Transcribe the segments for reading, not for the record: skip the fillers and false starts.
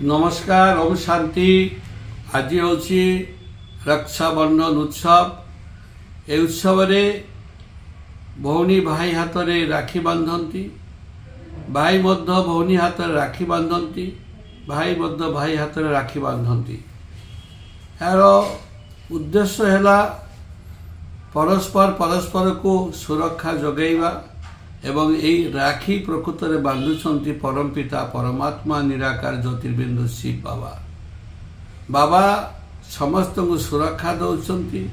नमस्कार ओम शांति। आज हूँ रक्षाबंधन उत्सव। ए उत्सव रे भौणी भाई हाथ रे राखी बांधती, भाई मध्य भौणी हाथ रे राखी बांधती, भाई मध्य भाई हाथ रे राखी बांधती। यार उद्देश्य है परस्पर को सुरक्षा जगैवा एवं यही राखी प्रकृत में बांधुंट परम पिता परमात्मा निराकार ज्योतिर्बिंदु शिव बाबा समस्त को सुरक्षा दौरान,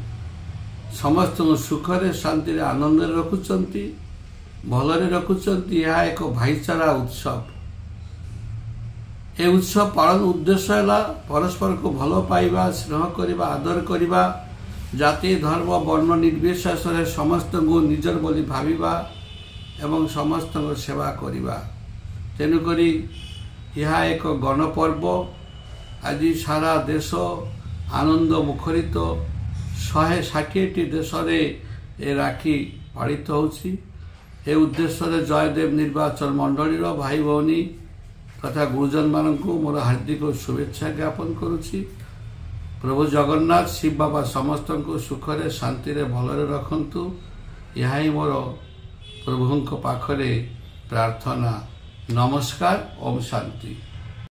समस्त को सुखरे शांति आनंद रखुंट, भलरे रखुंट। यह एक भाईचारा उत्सव। ये उत्सव पालन उद्देश्य है परस्पर को भल पाइबा, स्नेह करवा, आदर करवा, जाति धर्म वर्ण निर्विशेष समस्त को निजर बोली भाविबा एवं समस्त सेवा करिबा। तेणुकरी यह एक गणपर्व। आज सारा देश आनंद मुखरित 160टी देश रे राखी पालित होछि। ए उद्देश्य जयदेव निर्वाचन मंडली भाई भौणी तथा गुरुजन मान मोर हार्दिक शुभेच्छा ज्ञापन करुछि। प्रभु जगन्नाथ शिव बाबा समस्त को सुखरे शांति भलरे रखंतु। यह ही मोर प्रभु पाखरे प्रार्थना। नमस्कार। ओम शांति।